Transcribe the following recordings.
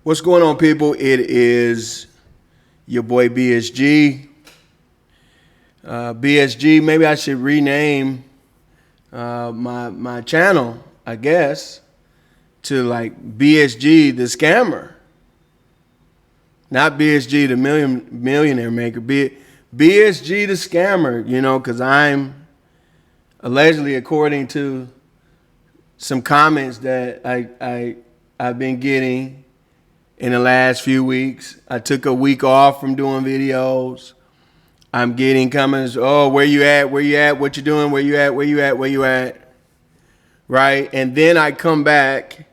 What's going on, people? It is your boy BSG. BSG, maybe I should rename my channel, I guess, to like BSG The Scammer. Not BSG The Millionaire Maker. BSG The Scammer, because I'm allegedly, according to some comments that I've been getting in the last few weeks. I took a week off from doing videos. I'm getting comments, oh, where you at? Where you at? What you doing? Where you at? Where you at? Where you at? Right? And then I come back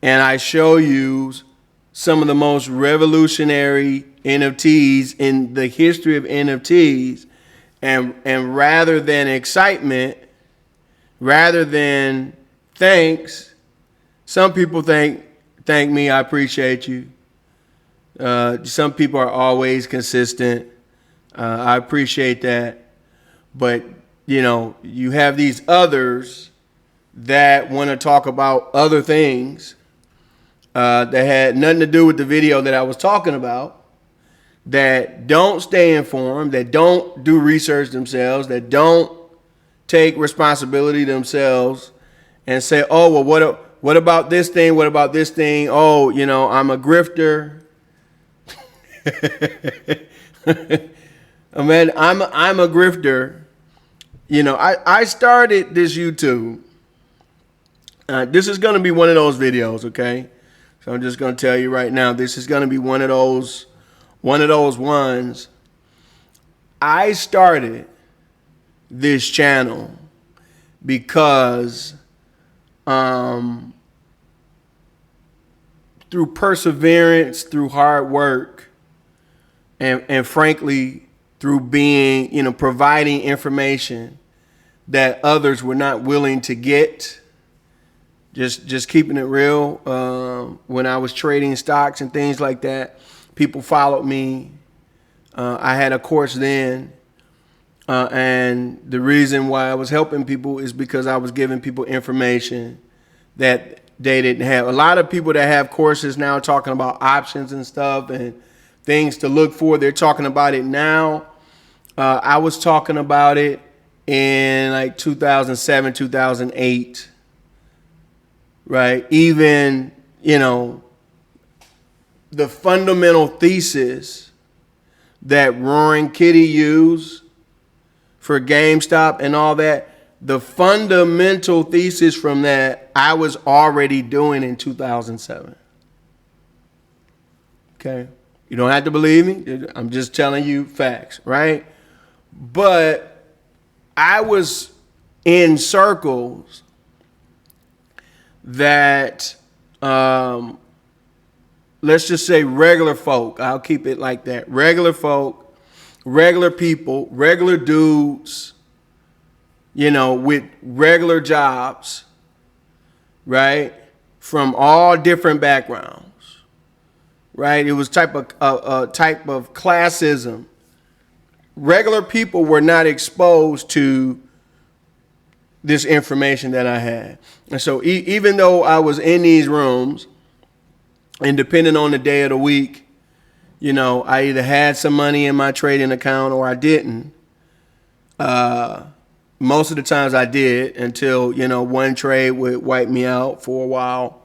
and I show you some of the most revolutionary NFTs in the history of NFTs. And rather than excitement, rather than thanks, some people thank me, I appreciate you. Some people are always consistent. I appreciate that. But, you have these others that want to talk about other things that had nothing to do with the video that I was talking about, that don't stay informed, that don't do research themselves, that don't take responsibility themselves and say, oh, well, what about this thing? What about this thing? Oh, I'm a grifter. Man, I'm a grifter. I started this YouTube. This is going to be one of those videos, okay? So I'm just going to tell you right now, this is going to be one of those ones. I started this channel because through perseverance, through hard work, and frankly, through being, providing information that others were not willing to get. Just keeping it real. When I was trading stocks and things like that, people followed me. I had a course then. And the reason why I was helping people is because I was giving people information that they didn't have. A lot of people that have courses now talking about options and stuff and things to look for, they're talking about it now. I was talking about it in like 2007, 2008, right? Even, the fundamental thesis that Roaring Kitty used for GameStop and all that, the fundamental thesis from that, I was already doing in 2007. Okay? You don't have to believe me. I'm just telling you facts, right? But I was in circles that, let's just say regular folk. I'll keep it like that. Regular folk. Regular people, regular dudes, with regular jobs, right? From all different backgrounds, right? It was type of classism. Regular people were not exposed to this information that I had. And so even though I was in these rooms, and depending on the day of the week, I either had some money in my trading account or I didn't. Most of the times I did until, one trade would wipe me out for a while.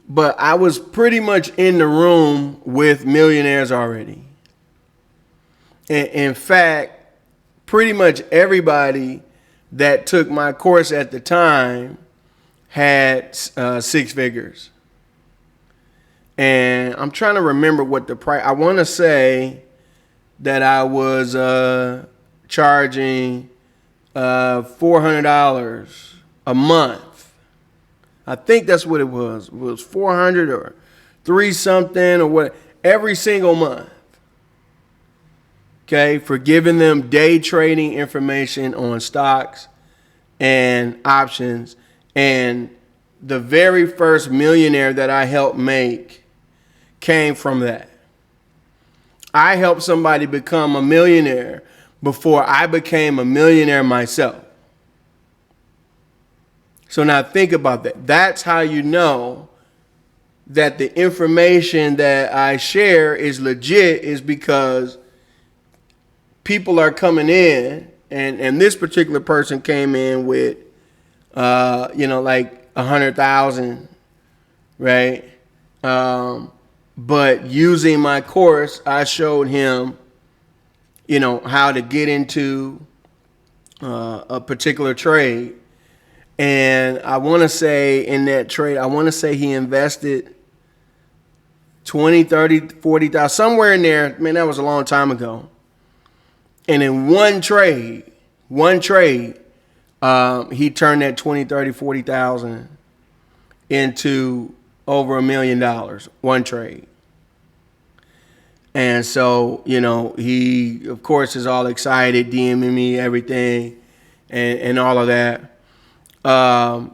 But I was pretty much in the room with millionaires already. In fact, pretty much everybody that took my course at the time had 6 figures. And I'm trying to remember what the price, I want to say that I was charging $400 a month. I think that's what it was. It was 400 or 3 something or what, every single month. Okay, for giving them day trading information on stocks and options. And the very first millionaire that I helped make came from that. I helped somebody become a millionaire before I became a millionaire myself. So now think about that. That's how you know that the information that I share is legit is because people are coming in, and this particular person came in with, like 100,000, right? But using my course, I showed him, how to get into a particular trade. And I want to say in that trade, he invested 20, 30, 40,000, somewhere in there. Man, that was a long time ago. And in one trade, he turned that 20, 30, 40,000 into over $1 million, one trade. And so, he, of course, is all excited, DMing me everything and all of that. And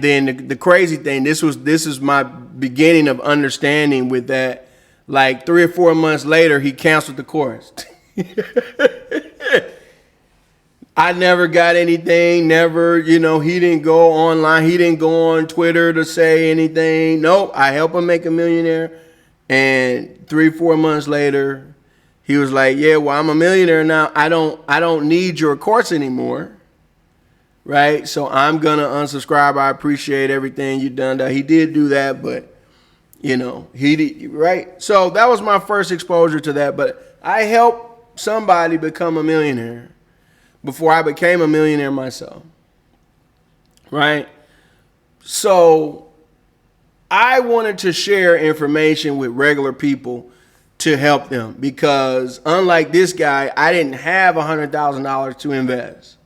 then the crazy thing, this is my beginning of understanding with that. Like 3 or 4 months later, he canceled the course. I never got anything, never, he didn't go online. He didn't go on Twitter to say anything. Nope, I help him make a millionaire. And 3 or 4 months later, he was like, yeah, well, I'm a millionaire now. I don't need your course anymore. Right? So I'm going to unsubscribe. I appreciate everything you've done. He did do that, but, he did, right? So that was my first exposure to that. But I helped somebody become a millionaire before I became a millionaire myself. Right? So I wanted to share information with regular people to help them because unlike this guy, I didn't have $100,000 to invest.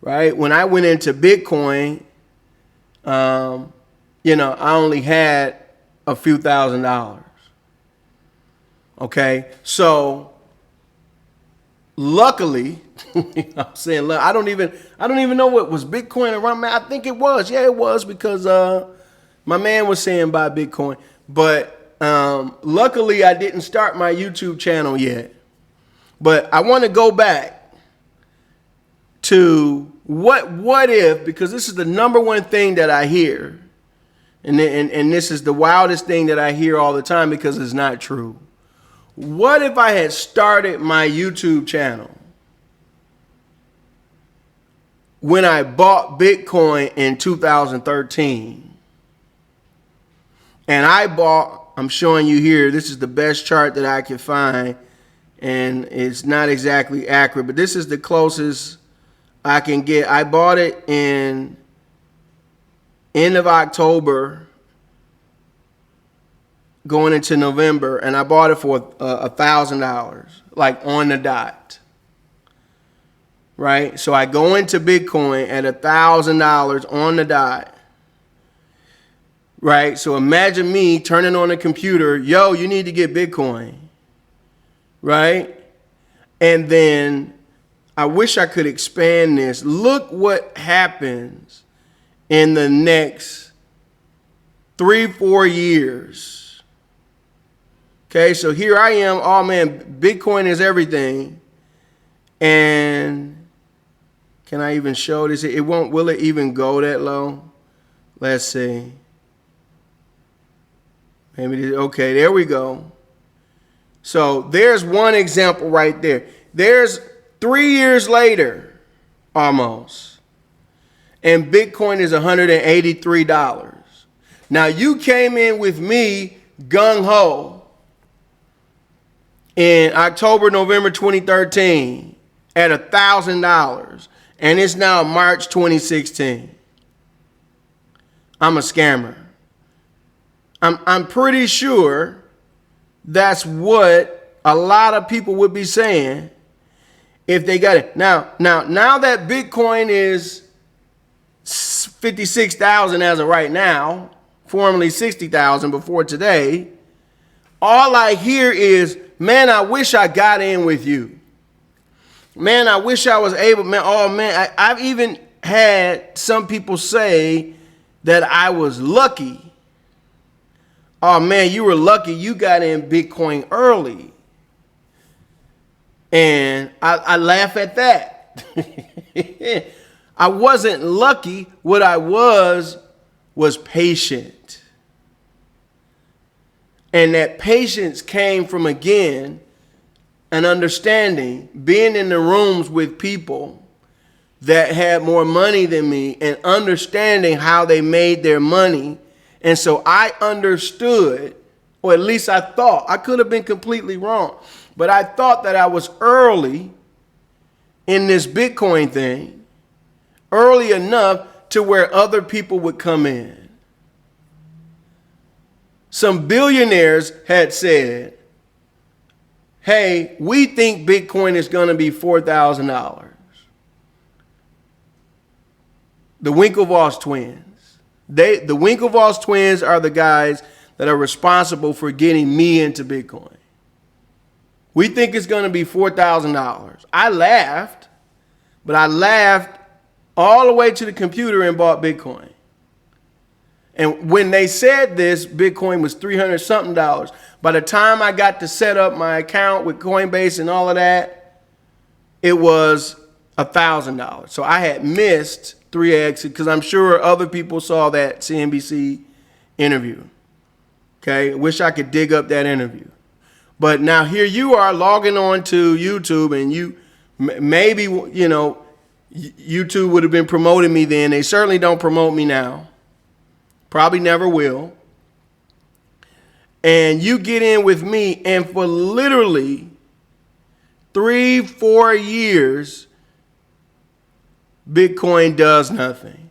Right? When I went into Bitcoin, I only had a few $1,000s. Okay? So luckily, I'm saying, look, I don't even know what was Bitcoin around. I think it was. Yeah, it was because my man was saying buy Bitcoin. But luckily, I didn't start my YouTube channel yet. But I want to go back to what if, because this is the number one thing that I hear, and this is the wildest thing that I hear all the time because it's not true. What if I had started my YouTube channel when I bought Bitcoin in 2013? And I'm showing you here, this is the best chart that I can find, and it's not exactly accurate, but this is the closest I can get. I bought it in end of October going into November, and I bought it for $1,000, like on the dot. Right? So I go into Bitcoin at $1,000 on the dot. Right? So imagine me turning on a computer, yo, you need to get Bitcoin. Right? And then I wish I could expand this. Look what happens in the next 3-4 years. Okay, so here I am. Oh man, Bitcoin is everything. And can I even show this? It won't. Will it even go that low? Let's see. Maybe. Okay, there we go. So there's one example right there. There's 3 years later, almost, and Bitcoin is $183. Now you came in with me gung-ho in October, November 2013 at $1,000, and it's now March 2016. I'm a scammer. I'm pretty sure that's what a lot of people would be saying if they got it. Now that Bitcoin is 56,000 as of right now, formerly 60,000 before today, all I hear is, man, I wish I got in with you. Man, I wish I was able, man, oh man, I've even had some people say that I was lucky. Oh man, you were lucky you got in Bitcoin early. And I laugh at that. I wasn't lucky. What I was patient. And that patience came from, again, an understanding, being in the rooms with people that had more money than me and understanding how they made their money. And so I understood, or at least I thought, I could have been completely wrong, but I thought that I was early in this Bitcoin thing, early enough to where other people would come in. Some billionaires had said, hey, we think Bitcoin is going to be $4,000. The Winklevoss twins. The Winklevoss twins are the guys that are responsible for getting me into Bitcoin. We think it's going to be $4,000. I laughed, but I laughed all the way to the computer and bought Bitcoin. And when they said this, Bitcoin was $300 something. By the time I got to set up my account with Coinbase and all of that, it was $1,000. So I had missed 3x, because I'm sure other people saw that CNBC interview. Okay, wish I could dig up that interview. But now here you are logging on to YouTube, and you maybe, you know, YouTube would have been promoting me then. They certainly don't promote me now. Probably never will. And you get in with me, and for literally 3-4 years, Bitcoin does nothing.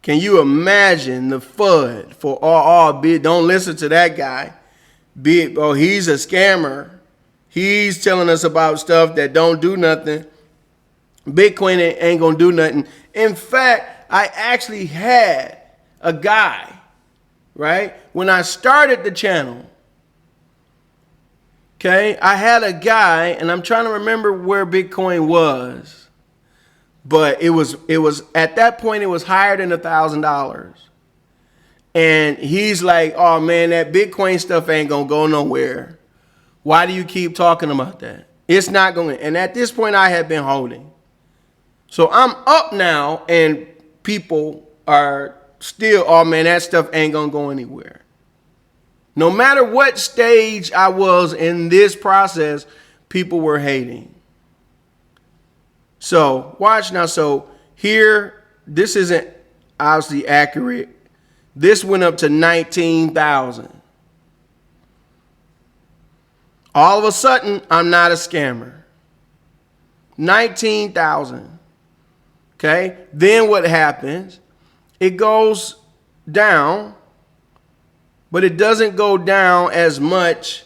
Can you imagine the FUD for don't listen to that guy. He's a scammer. He's telling us about stuff that don't do nothing. Bitcoin ain't gonna do nothing. In fact, I actually had a guy, right? When I started the channel, okay, I had a guy, and I'm trying to remember where Bitcoin was, but it was at that point it was higher than $1,000. And he's like, oh man, that Bitcoin stuff ain't gonna go nowhere. Why do you keep talking about that? It's not going. And at this point I had been holding. So I'm up now, and people are still, oh man, that stuff ain't gonna go anywhere. No matter what stage I was in this process, people were hating. So watch now. So here, this isn't obviously accurate. This went up to 19,000. All of a sudden, I'm not a scammer. 19,000. Okay, then what happens? It goes down, but it doesn't go down as much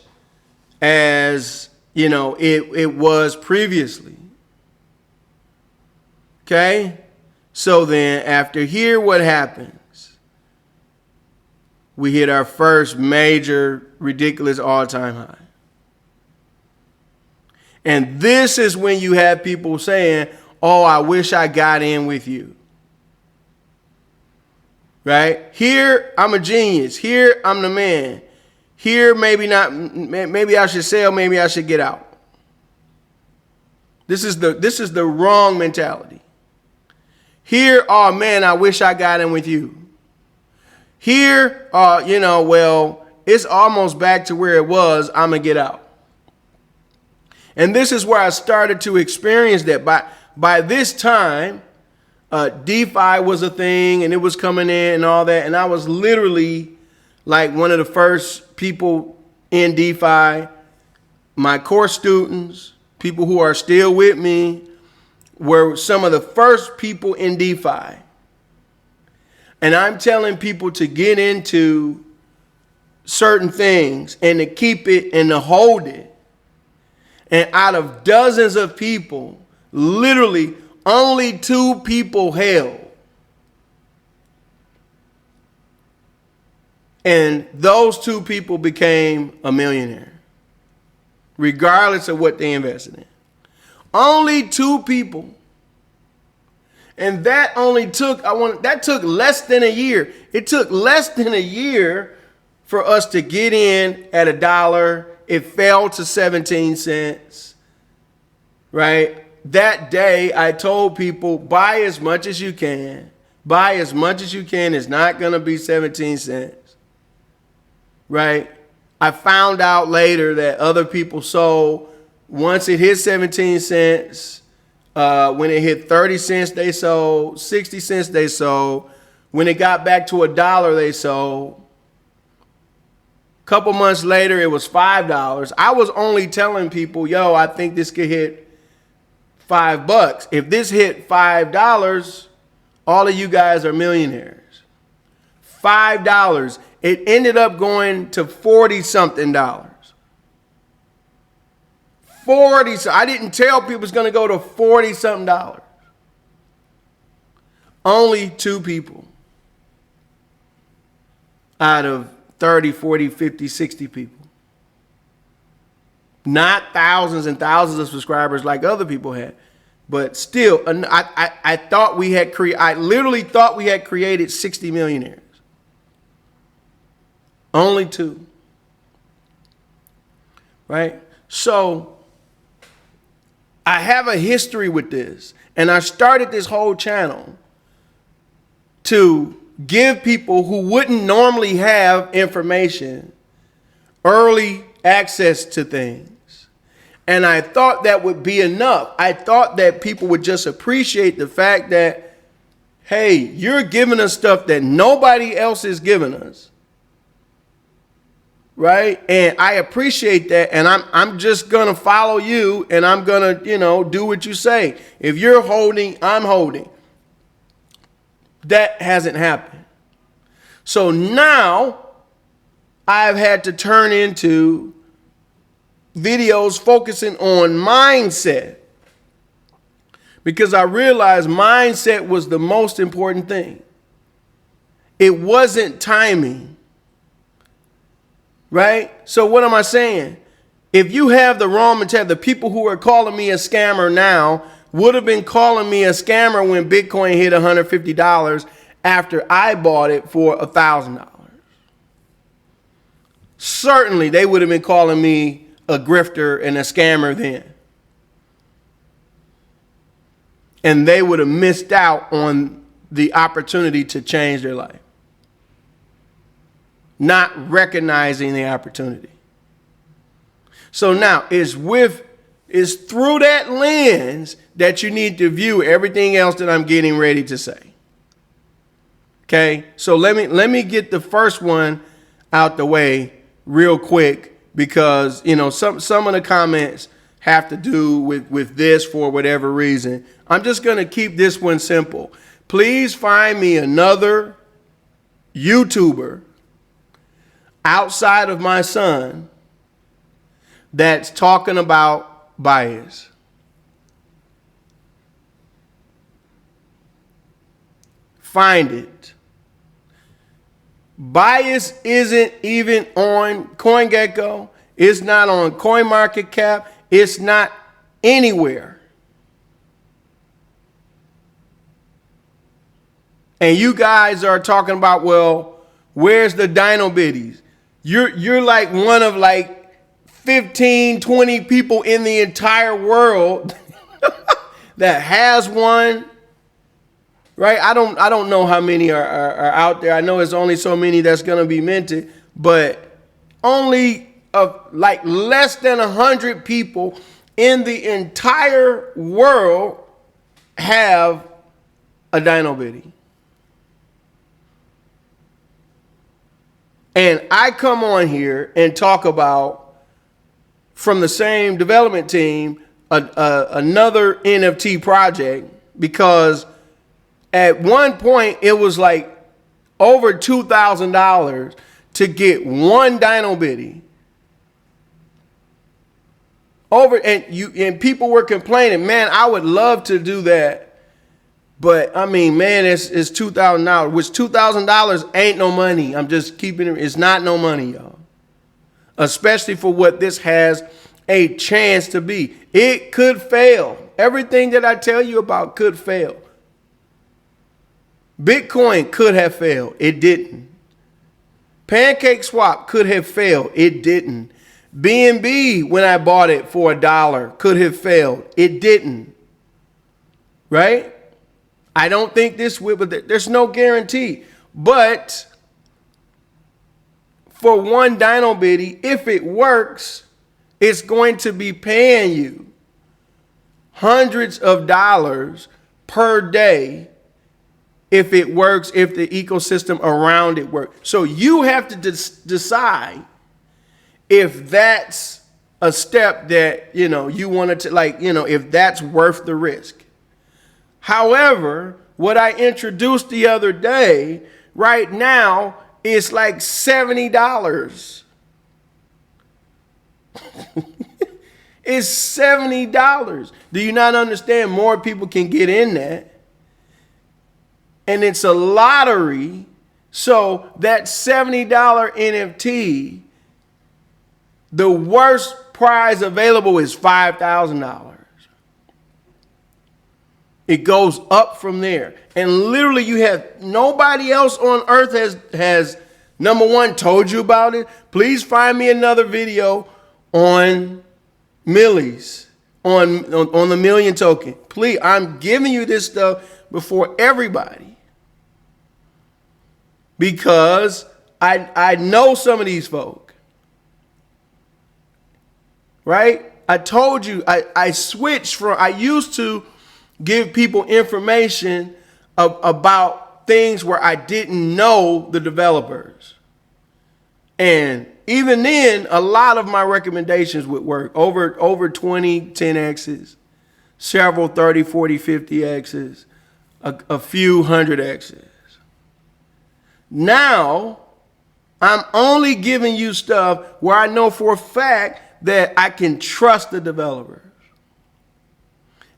as, you know, it was previously. Okay, so then after here, what happens? We hit our first major, ridiculous all-time high. And this is when you have people saying, oh, I wish I got in with you. Right? Here, I'm a genius. Here, I'm the man. Here, maybe not. Maybe I should sell. Maybe I should get out. This is the wrong mentality. Here, oh man, I wish I got in with you. Here, you know, well, it's almost back to where it was. I'm going to get out. And this is where I started to experience that. By this time, DeFi was a thing, and it was coming in and all that. And I was literally like one of the first people in DeFi. My course students, people who are still with me, were some of the first people in DeFi. And I'm telling people to get into certain things and to keep it and to hold it. And out of dozens of people, literally only 2 people held. And those 2 people became a millionaire, regardless of what they invested in. Only 2 people. And that only took, that took less than a year. It took less than a year for us to get in at $1. It fell to 17 cents, right? That day I told people, buy as much as you can. Buy as much as you can. It's not going to be 17 cents. right? I found out later that other people sold once it hit 17 cents. When it hit 30 cents, they sold. 60 cents, they sold. When it got back to $1, they sold. A couple months later, it was $5. I was only telling people, yo, I think this could hit $5. If this hit $5, all of you guys are millionaires. $5. It ended up going to 40 something dollars. 40. I didn't tell people it's going to go to 40 something dollars. Only 2 people out of 30, 40, 50, 60 people. Not thousands and thousands of subscribers like other people had. But still, I thought we had I literally thought we had created 60 millionaires. Only 2. Right? So I have a history with this. And I started this whole channel to give people who wouldn't normally have information early access to things. And I thought that would be enough. I thought that people would just appreciate the fact that, hey, you're giving us stuff that nobody else is giving us. Right? And I appreciate that. And I'm just going to follow you, and I'm going to, do what you say. If you're holding, I'm holding. That hasn't happened. So now I've had to turn into videos focusing on mindset, because I realized mindset was the most important thing. It wasn't timing. Right? So what am I saying? If you have the wrong mentality, the people who are calling me a scammer now would have been calling me a scammer when Bitcoin hit $150 after I bought it for $1,000. Certainly they would have been calling me a grifter and a scammer then. And they would have missed out on the opportunity to change their life. Not recognizing the opportunity. So now it's through that lens that you need to view everything else that I'm getting ready to say. Okay, so let me get the first one out the way real quick, because some of the comments have to do with this for whatever reason. I'm just going to keep this one simple. Please find me another YouTuber outside of my son that's talking about bias. Find it. Bias isn't even on CoinGecko. It's not on CoinMarketCap. It's not anywhere. And you guys are talking about, well, where's the Dino Biddies? You're like one of like 15, 20 people in the entire world that has one. Right? I don't know how many are out there. I know it's only so many that's going to be minted, but only like less than 100 people in the entire world have a Dino Biddy. And I come on here and talk about, from the same development team, another NFT project, because at one point it was like over $2,000 to get one Dino Biddy. And people were complaining, man, I would love to do that. But I mean, man, it's $2,000, which $2,000 ain't no money. I'm just keeping it. It's not no money, y'all. Especially for what this has a chance to be. It could fail. Everything that I tell you about could fail. Bitcoin could have failed. It didn't. Pancake Swap could have failed. It didn't. BNB, when I bought it for $1, could have failed. It didn't. Right? I don't think this will, but there's no guarantee. But for one Dino Biddy, if it works, it's going to be paying you hundreds of dollars per day if it works, if the ecosystem around it works. So you have to decide if that's a step that, you want to, if that's worth the risk. However, what I introduced the other day, right now, is like $70. It's $70. Do you not understand? More people can get in that. And it's a lottery. So that $70 NFT, the worst prize available is $5,000. It goes up from there. And literally you have nobody else on earth has number one told you about it. Please find me another video on Millies, on the Million token. Please, I'm giving you this stuff before everybody. Because I know some of these folk. Right? I told you I switched from, I used to give people information about things where I didn't know the developers. And even then, a lot of my recommendations would work. Over 20 10Xs, several 30, 40, 50Xs, a few 100Xs. Now, I'm only giving you stuff where I know for a fact that I can trust the developers.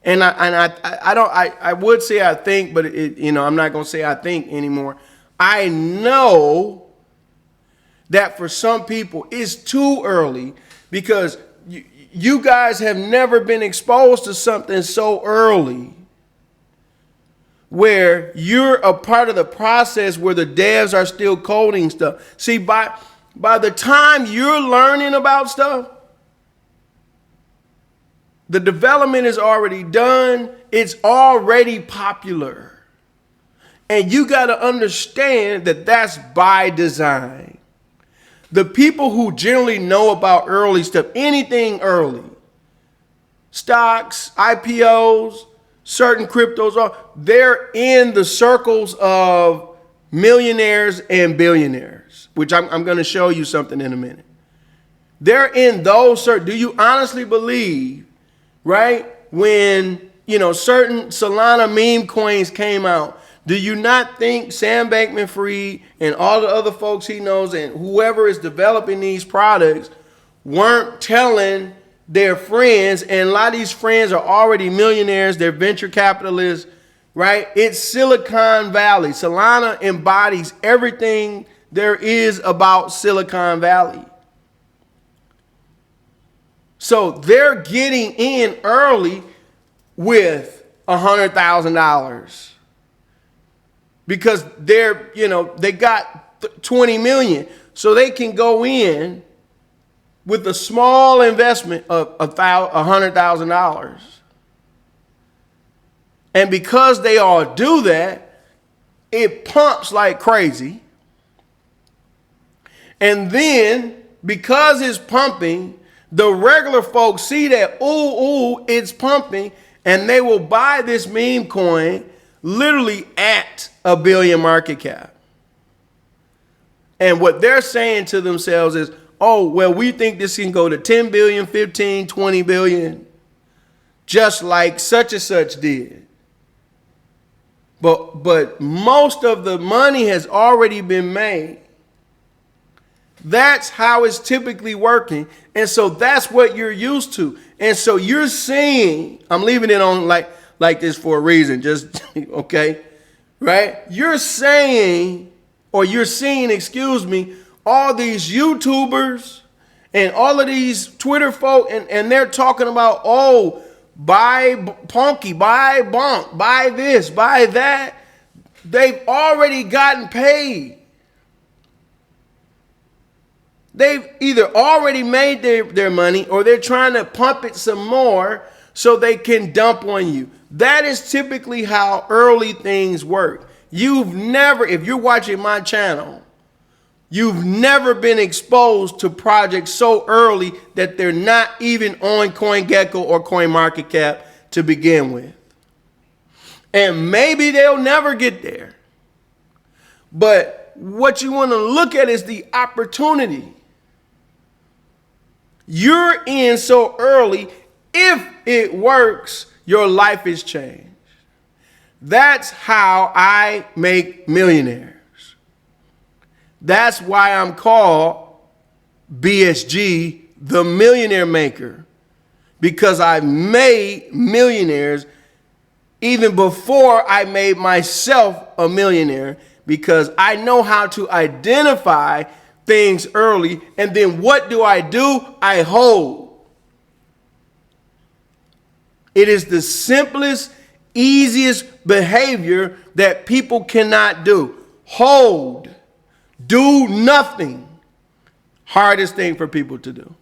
And I would say I think, but I'm not going to say I think anymore. I know that for some people it's too early because you guys have never been exposed to something so early where you're a part of the process where the devs are still coding stuff. See, by the time you're learning about stuff, the development is already done. It's already popular. And you got to understand that that's by design. The people who generally know about early stuff, anything early, stocks, IPOs, certain cryptos, they're in the circles of millionaires and billionaires, which I'm going to show you something in a minute. They're in those. Do you honestly believe, right, when certain Solana meme coins came out, do you not think Sam Bankman-Fried and all the other folks he knows and whoever is developing these products weren't telling their friends, and a lot of these friends are already millionaires, they're venture capitalists, right? It's Silicon Valley. Solana embodies everything there is about Silicon Valley. So they're getting in early with $100,000 because they got 20 million, so they can go in with a small investment of $100,000. And because they all do that, it pumps like crazy. And then because it's pumping, the regular folks see that, it's pumping, and they will buy this meme coin literally at $1 billion market cap. And what they're saying to themselves is, we think this can go to 10 billion, 15, 20 billion, just like such and such did. But most of the money has already been made. That's how it's typically working. And so that's what you're used to. And so you're seeing, I'm leaving it on like this for a reason, just, okay, right? You're seeing, all these YouTubers and all of these Twitter folk, and they're talking about, buy Punky, buy Bonk, buy this, buy that. They've already gotten paid. They've either already made their money or they're trying to pump it some more so they can dump on you. That is typically how early things work. You've never, if you're watching my channel, You've never been exposed to projects so early that they're not even on CoinGecko or CoinMarketCap to begin with. And maybe they'll never get there. But what you want to look at is the opportunity. You're in so early. If it works, your life is changed. That's how I make millionaires. That's why I'm called BSG The Millionaire Maker. Because I made millionaires even before I made myself a millionaire, because I know how to identify things early. And then what do? I hold. It is the simplest, easiest behavior that people cannot do. Hold. Do nothing. Hardest thing for people to do.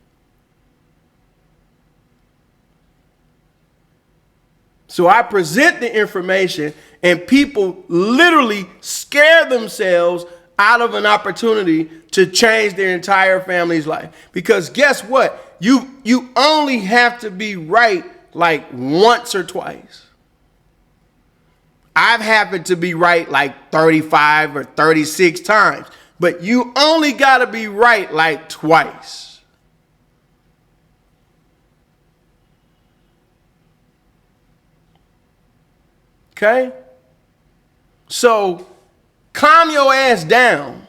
So I present the information and people literally scare themselves out of an opportunity to change their entire family's life. Because guess what? You only have to be right like once or twice. I've happened to be right like 35 or 36 times, but you only got to be right like twice. Okay? So calm your ass down.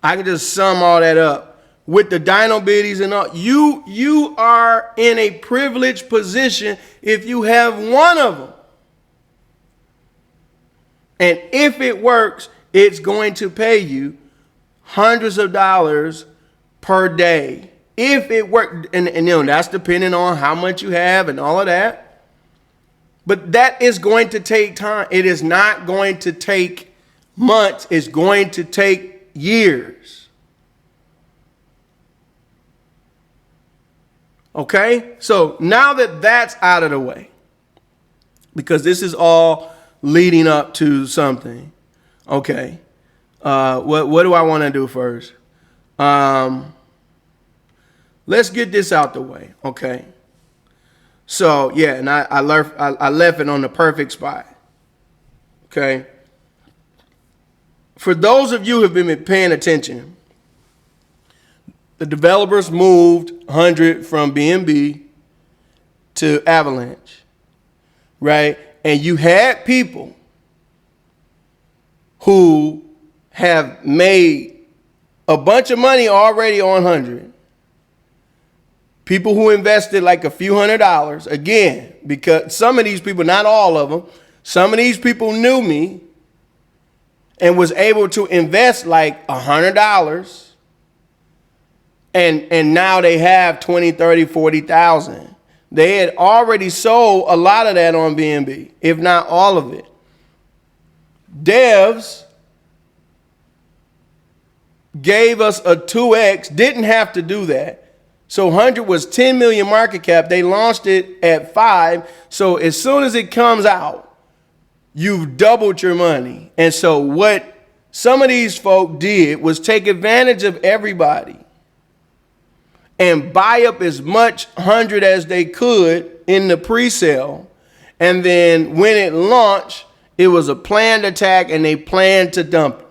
I can just sum all that up with the dino biddies and all. You are in a privileged position if you have one of them. And if it works, it's going to pay you hundreds of dollars per day. If it works, and you know, that's depending on how much you have and all of that. But that is going to take time. It is not going to take months. It's going to take years. Okay? So now that that's out of the way, because this is all leading up to something. Okay. What do I want to do first? Let's get this out the way. Okay. So yeah, and I left it on the perfect spot. Okay. For those of you who have been paying attention, the developers moved 100 from BNB to Avalanche, right? And you had people who have made a bunch of money already on 100. People who invested like a few $100s, again, because some of these people, not all of them, some of these people knew me and was able to invest like $100. And now they have 20, 30, 40,000. They had already sold a lot of that on BNB, if not all of it. Devs gave us a 2x, didn't have to do that. So 100 was 10 million market cap. They launched it at 5. So as soon as it comes out, you've doubled your money. And so what some of these folk did was take advantage of everybody and buy up as much 100 as they could in the pre-sale. And then when it launched, it was a planned attack and they planned to dump it.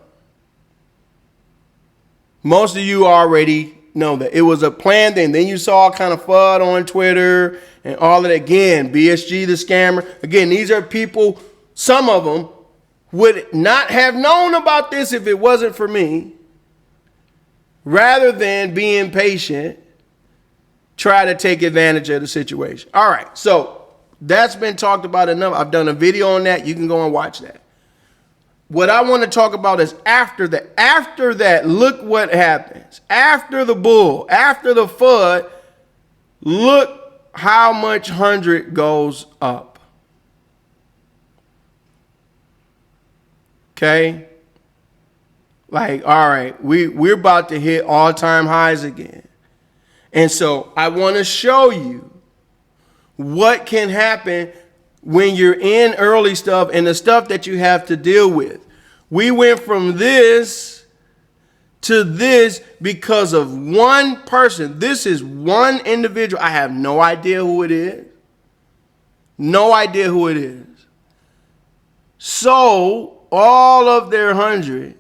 Most of you already know that. It was a planned thing. Then you saw kind of FUD on Twitter and all of that. Again, BSG the scammer. Again, these are people, some of them would not have known about this if it wasn't for me. Rather than being patient, try to take advantage of the situation. All right, so that's been talked about enough. I've done a video on that. You can go and watch that. What I want to talk about is after that. After that, look what happens. After the bull, after the FUD, look how much 100 goes up. Okay? Like, all right, we're about to hit all-time highs again. And so I want to show you what can happen when you're in early stuff and the stuff that you have to deal with. We went from this to this because of one person. This is one individual. I have no idea who it is. No idea who it is. Sold all of their 100.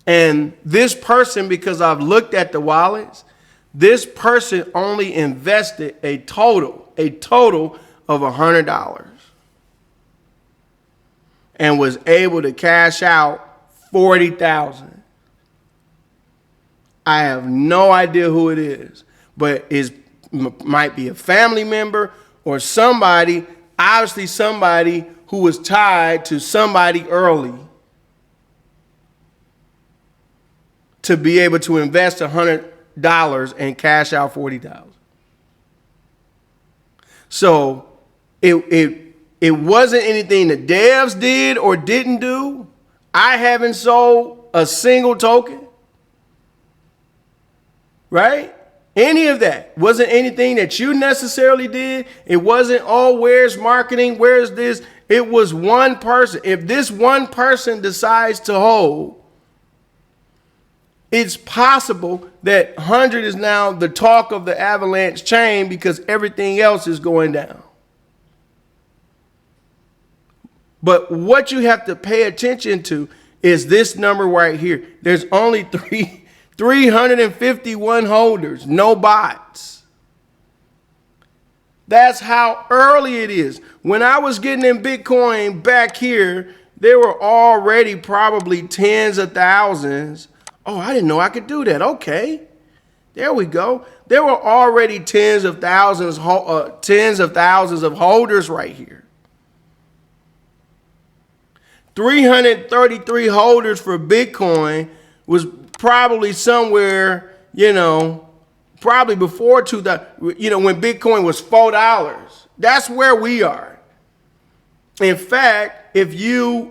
And this person, because I've looked at the wallets, this person only invested a total of $100 and was able to cash out $40,000. I have no idea who it is, but it might be a family member or somebody, obviously somebody who was tied to somebody early to be able to invest $100 and cash out $40,000. So it wasn't anything the devs did or didn't do. I haven't sold a single token, right? Any of that wasn't anything that you necessarily did. It wasn't, oh, where's marketing? Where's this? It was one person. If this one person decides to hold, it's possible that 100 is now the talk of the avalanche chain because everything else is going down. But what you have to pay attention to is this number right here. There's only 351 holders, no bots. That's how early it is. When I was getting in Bitcoin back here, there were already probably tens of thousands. Oh, I didn't know I could do that. Okay, there we go. There were already tens of thousands of holders right here. 333 holders for Bitcoin was probably somewhere, probably before 2000, when Bitcoin was $4. That's where we are. In fact, if you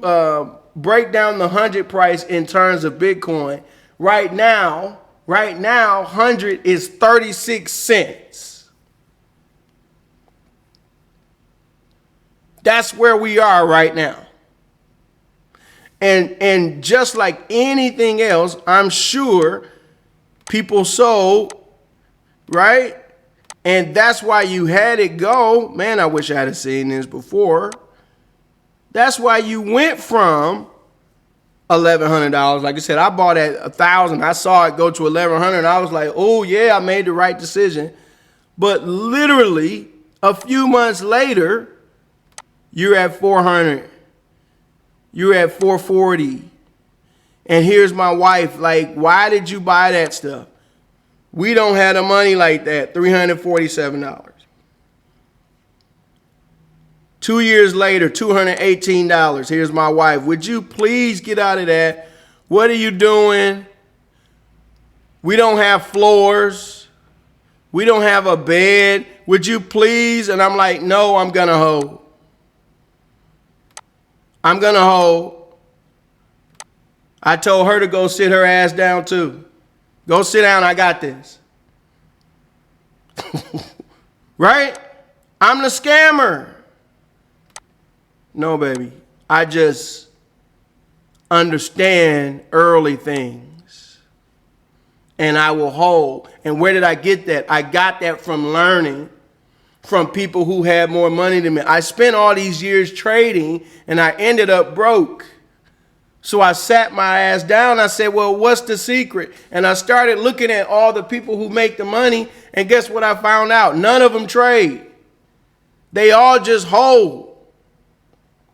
break down the 100 price in terms of Bitcoin, right now, 100 is 36 cents. That's where we are right now. And just like anything else, I'm sure people sold, right? And that's why you had it go. Man, I wish I had seen this before. That's why you went from $1,100. Like I said, I bought at $1,000. I saw it go to $1,100. I was like, oh yeah, I made the right decision. But literally a few months later, you're at 400. You're at 440. And here's my wife, like, why did you buy that stuff? We don't have the money like that, $347. 2 years later, $218. Here's my wife. Would you please get out of that? What are you doing? We don't have floors. We don't have a bed. Would you please? And I'm like, no, I'm going to hold. I'm going to hold. I told her to go sit her ass down too. Go sit down. I got this. Right? I'm the scammer. No, baby. I just understand early things. And I will hold. And where did I get that? I got that from learning from people who had more money than me. I spent all these years trading and I ended up broke. So I sat my ass down. I said, well, what's the secret? And I started looking at all the people who make the money. And guess what I found out? None of them trade. They all just hold.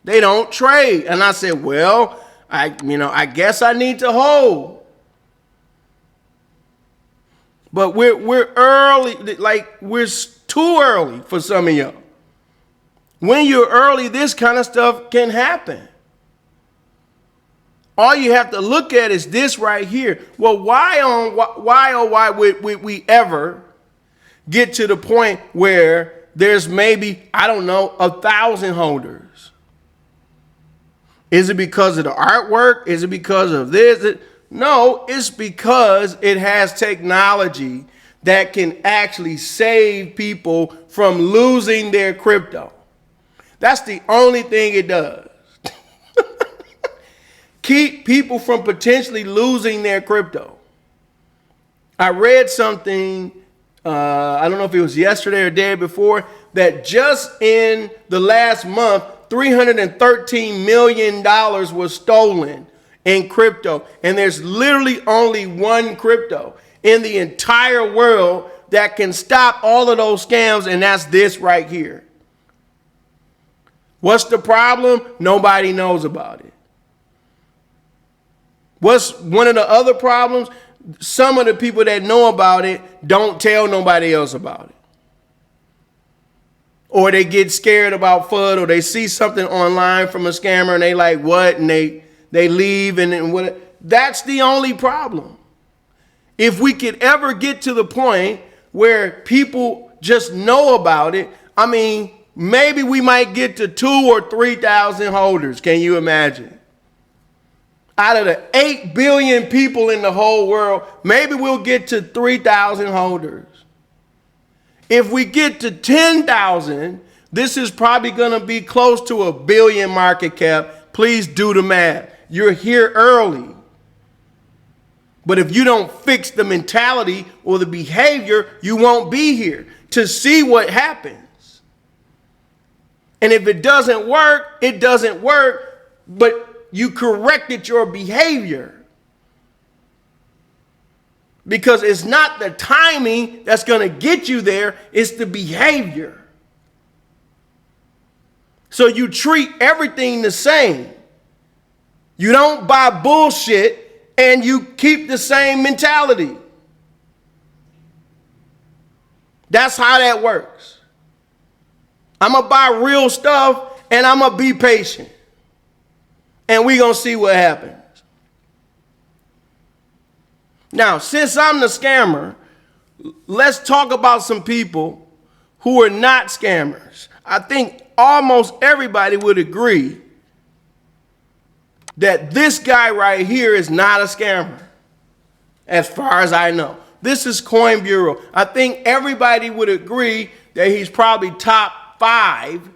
They don't trade. And I said, well, I guess I need to hold. But we're early, like we're too early for some of y'all. When you're early, this kind of stuff can happen. All you have to look at is this right here. Well, why would we ever get to the point where there's maybe, 1,000 holders? Is it because of the artwork? Is it because of this? No, it's because it has technology that can actually save people from losing their crypto. That's the only thing it does. keep people from potentially losing their crypto. I read something, I don't know if it was yesterday or day before, that just in the last month, $313 million was stolen in crypto. And there's literally only one crypto in the entire world that can stop all of those scams, and that's this right here. What's the problem? Nobody knows about it. What's one of the other problems? Some of the people that know about it don't tell nobody else about it. Or they get scared about FUD, or they see something online from a scammer and they like, what? And they leave and what? That's the only problem. If we could ever get to the point where people just know about it, I mean, maybe we might get to 2,000 or 3,000 holders. Can you imagine? Out of the 8 billion people in the whole world, maybe we'll get to 3,000 holders. If we get to 10,000, this is probably going to be close to $1 billion market cap. Please do the math. You're here early. But if you don't fix the mentality or the behavior, you won't be here to see what happens. And if it doesn't work, it doesn't work, but you corrected your behavior. Because it's not the timing that's going to get you there, it's the behavior. So you treat everything the same. You don't buy bullshit and you keep the same mentality. That's how that works. I'm going to buy real stuff and I'm going to be patient. And we're going to see what happens. Now, since I'm the scammer, let's talk about some people who are not scammers. I think almost everybody would agree that this guy right here is not a scammer, as far as I know. This is Coin Bureau. I think everybody would agree that he's probably top 5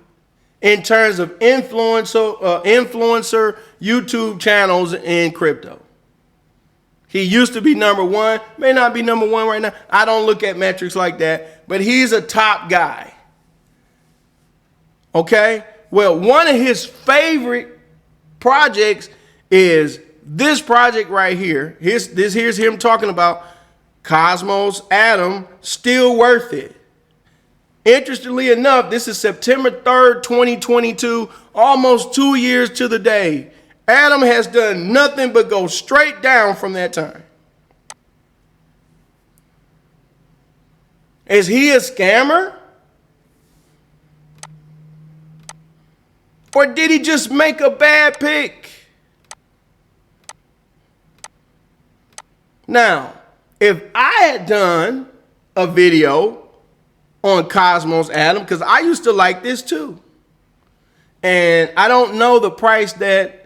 in terms of influencer YouTube channels in crypto. He used to be number 1, may not be number 1 right now. I don't look at metrics like that, but he's a top guy. Okay? Well, one of his favorite projects is this project right here. Here's him talking about Cosmos Atom, still worth it. Interestingly enough, this is September 3rd, 2022, almost 2 years to the day. Atom has done nothing but go straight down from that time. Is he a scammer? Or did he just make a bad pick? Now, if I had done a video on Cosmos Atom, because I used to like this too, and I don't know the price that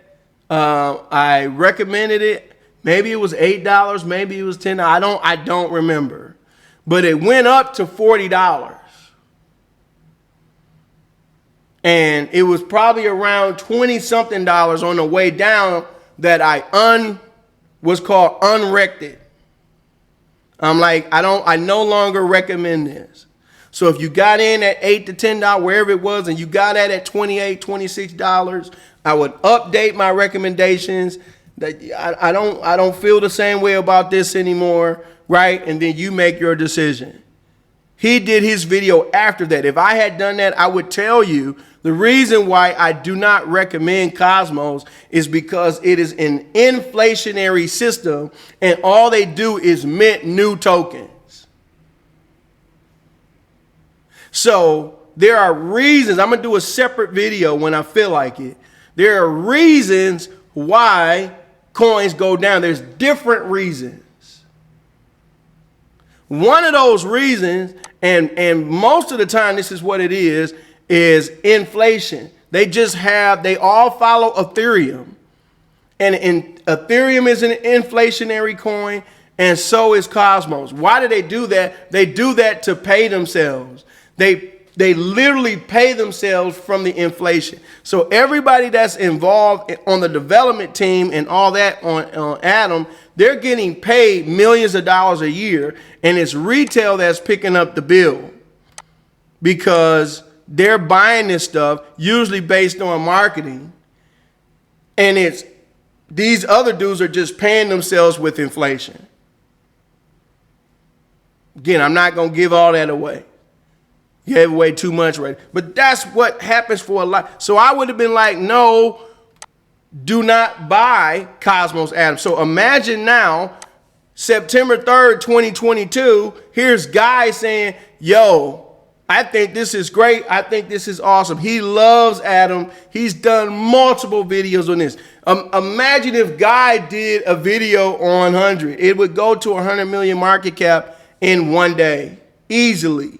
I recommended it. Maybe it was $8, maybe it was $10. I don't remember. But it went up to $40. And it was probably around 20-something dollars on the way down that I was called unrected. I'm like, I no longer recommend this. So if you got in at $8 to $10, wherever it was, and you got at $28, $26, I would update my recommendations. That I don't feel the same way about this anymore, right? And then you make your decision. He did his video after that. If I had done that, I would tell you the reason why I do not recommend Cosmos is because it is an inflationary system and all they do is mint new tokens. So there are reasons. I'm going to do a separate video when I feel like it. There are reasons why coins go down. There's different reasons. One of those reasons, and most of the time this is what it is inflation. They all follow Ethereum. And Ethereum is an inflationary coin, and so is Cosmos. Why do they do that? They do that to pay themselves. They they literally pay themselves from the inflation. So everybody that's involved on the development team and all that on Atom, they're getting paid millions of dollars a year, and it's retail that's picking up the bill because they're buying this stuff usually based on marketing, and it's these other dudes are just paying themselves with inflation. Again, I'm not going to give all that away. You gave away too much right. But that's what happens for a lot. So I would have been like, no, do not buy Cosmos Atom. So imagine now, September 3rd, 2022, here's Guy saying, yo, I think this is great. I think this is awesome. He loves Atom. He's done multiple videos on this. Imagine if Guy did a video on 100. It would go to 100 million market cap in one day, easily.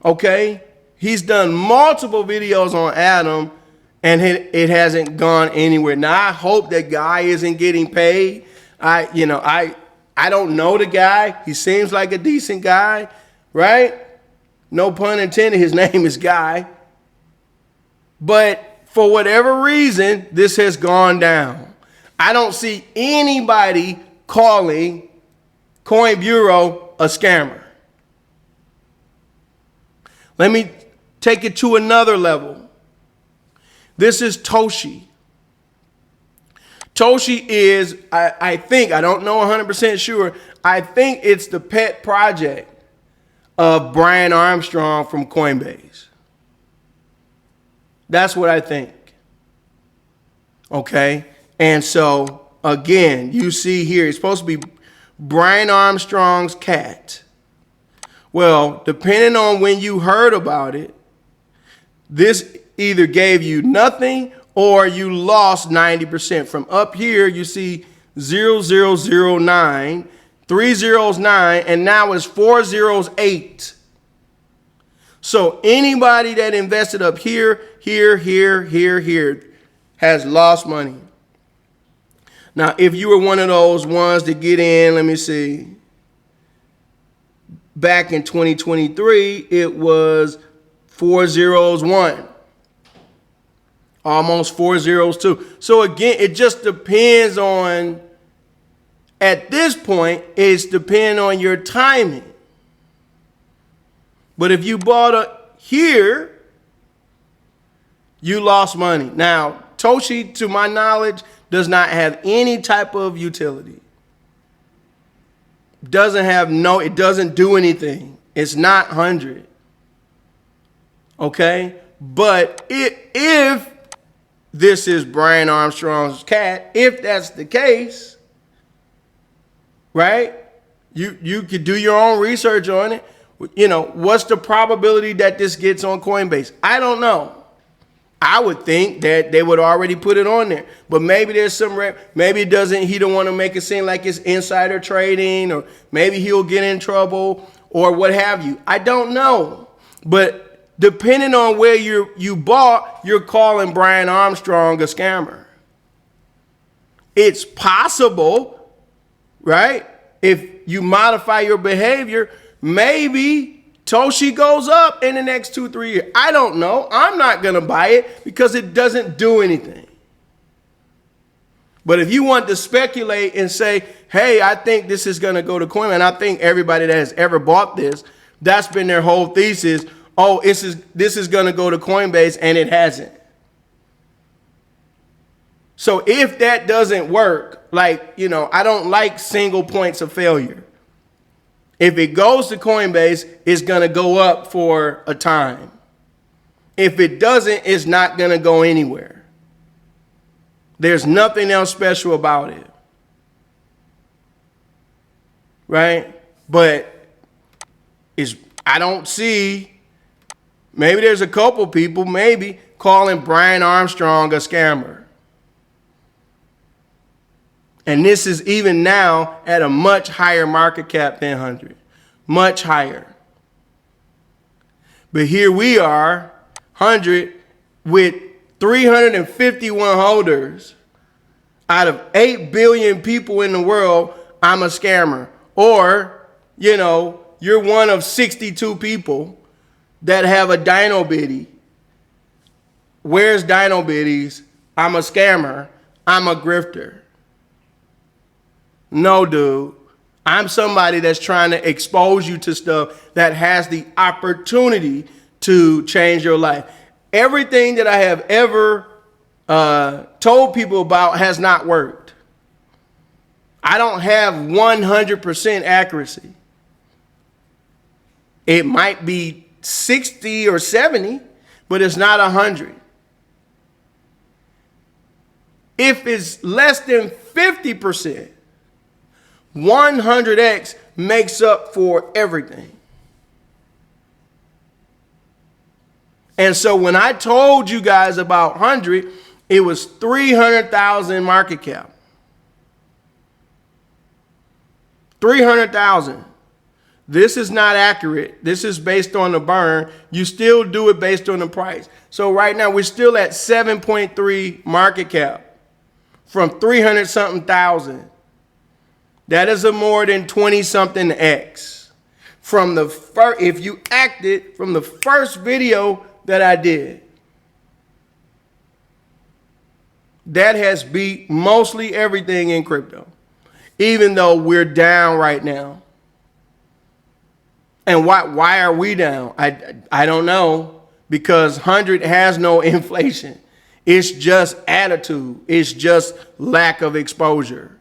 Okay? He's done multiple videos on Atom, and it hasn't gone anywhere. Now, I hope that Guy isn't getting paid. I don't know the guy. He seems like a decent guy, right? No pun intended. His name is Guy. But for whatever reason, this has gone down. I don't see anybody calling Coin Bureau a scammer. Let me take it to another level. This is Toshi. Toshi is, I think, I don't know 100% sure, I think it's the pet project of Brian Armstrong from Coinbase. That's what I think. Okay? And so, again, you see here, it's supposed to be Brian Armstrong's cat. Well, depending on when you heard about it, this either gave you nothing or you lost 90%. From up here, you see 0009, 309, and now it's 408. So anybody that invested up here, here, has lost money. Now, if you were one of those ones to get in, let me see. Back in 2023, it was 401. Almost 402. So again, it just depends on, at this point, it's depending on your timing. But if you bought here, you lost money. Now, Toshi, to my knowledge, does not have any type of utility. It doesn't do anything. It's not 100. Okay? But if this is Brian Armstrong's cat, if that's the case, right? You could do your own research on it. You know, what's the probability that this gets on Coinbase? I don't know. I would think that they would already put it on there, but maybe there's some, maybe it doesn't, he don't want to make it seem like it's insider trading, or maybe he'll get in trouble or what have you. I don't know, but depending on where you bought, you're calling Brian Armstrong a scammer. It's possible, right? If you modify your behavior, maybe Toshi goes up in the next 2-3 years. I don't know. I'm not going to buy it because it doesn't do anything. But if you want to speculate and say, hey, I think this is going to go to Coinbase, and I think everybody that has ever bought this, that's been their whole thesis. Oh, this is going to go to Coinbase, and it hasn't. So if that doesn't work, like, you know, I don't like single points of failure. If it goes to Coinbase, it's going to go up for a time. If it doesn't, it's not going to go anywhere. There's nothing else special about it. Right? But I don't see, maybe there's a couple people maybe calling Brian Armstrong a scammer. And this is even now at a much higher market cap than 100. Much higher. But here we are, 100, with 351 holders. Out of 8 billion people in the world, I'm a scammer. Or, you know, you're one of 62 people that have a Dino Biddy. Where's Dino Biddies? I'm a scammer. I'm a grifter. No, dude. I'm somebody that's trying to expose you to stuff that has the opportunity to change your life. Everything that I have ever told people about has not worked. I don't have 100% accuracy. It might be 60 or 70, but it's not 100. If it's less than 50%, 100x makes up for everything. And so when I told you guys about 100, it was 300,000 market cap. 300,000. This is not accurate. This is based on the burn. You still do it based on the price. So right now we're still at 7.3 market cap from 300 something thousand. That is a more than 20 something X. From the first, if you acted from the first video that I did, that has beat mostly everything in crypto, even though we're down right now. And why are we down? I don't know, because 100 has no inflation. It's just attitude. It's just lack of exposure.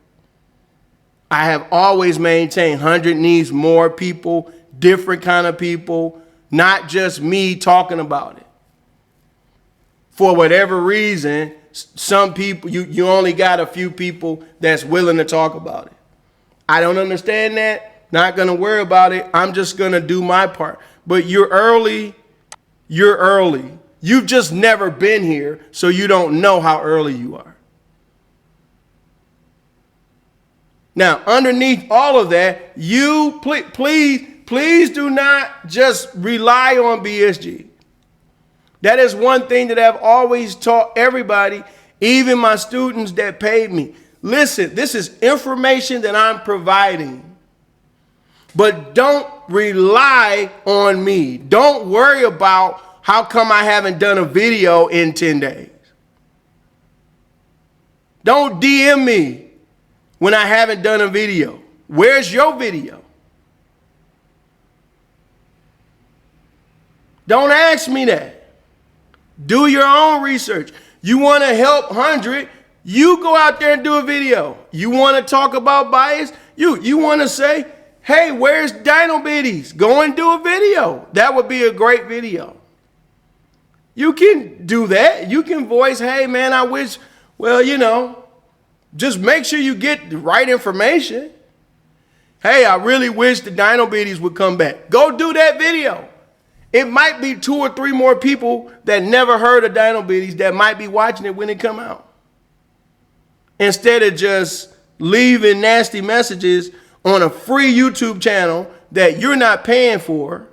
I have always maintained 100 needs more people, different kind of people, not just me talking about it. For whatever reason, some people, you only got a few people that's willing to talk about it. I don't understand that. Not going to worry about it. I'm just going to do my part. But you're early. You're early. You've just never been here, so you don't know how early you are. Now, underneath all of that, you please do not just rely on BSG. That is one thing that I've always taught everybody, even my students that paid me. Listen, this is information that I'm providing. But don't rely on me. Don't worry about how come I haven't done a video in 10 days. Don't DM me when I haven't done a video. Where's your video? Don't ask me that. Do your own research. You want to help 100, you go out there and do a video. You want to talk about bias? You want to say, hey, where's Dino Biddies? Go and do a video. That would be a great video. You can do that. You can voice, hey, man, I wish, well, you know, just make sure you get the right information. Hey, I really wish the Dino Biddies would come back. Go do that video. It might be 2 or 3 more people that never heard of Dino Biddies that might be watching it when it come out. Instead of just leaving nasty messages on a free YouTube channel that you're not paying for.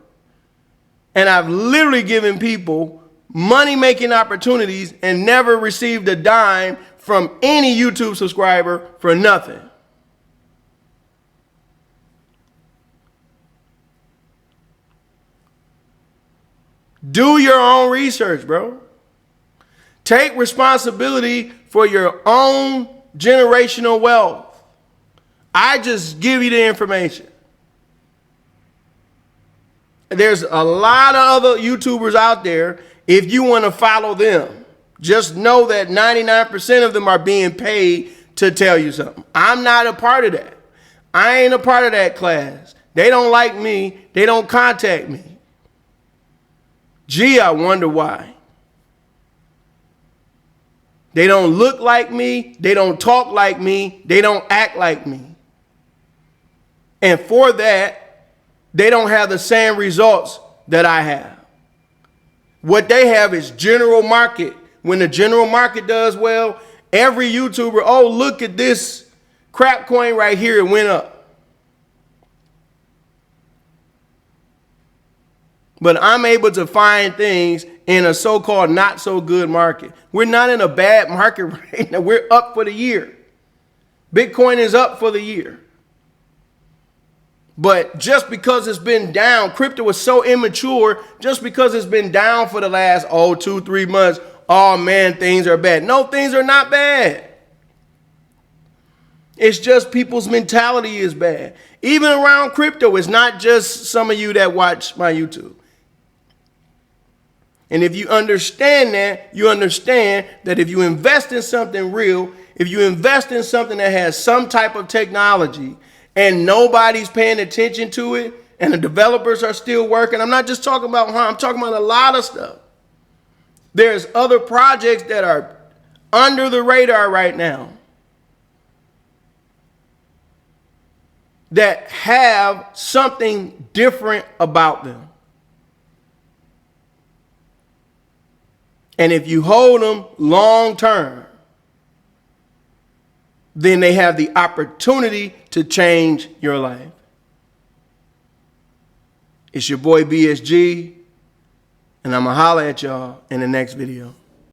And I've literally given people money-making opportunities and never received a dime from any YouTube subscriber for nothing. Do your own research, bro. Take responsibility for your own generational wealth. I just give you the information. There's a lot of other YouTubers out there. If you want to follow them, just know that 99% of them are being paid to tell you something. I'm not a part of that. I ain't a part of that class. They don't like me. They don't contact me. Gee, I wonder why. They don't look like me. They don't talk like me. They don't act like me. And for that, they don't have the same results that I have. What they have is general market. When the general market does well, every YouTuber, oh, look at this crap coin right here, it went up. But I'm able to find things in a so-called not so good market. We're not in a bad market right now. We're up for the year. Bitcoin is up for the year. But just because it's been down, crypto is so immature, just because it's been down for the last, 2-3 months, oh man, things are bad. No, things are not bad. It's just people's mentality is bad. Even around crypto, it's not just some of you that watch my YouTube. And if you understand that, you understand that if you invest in something real, if you invest in something that has some type of technology and nobody's paying attention to it and the developers are still working, I'm not just talking about harm, I'm talking about a lot of stuff. There's other projects that are under the radar right now that have something different about them. And if you hold them long term, then they have the opportunity to change your life. It's your boy BSG, and I'm going to holler at y'all in the next video.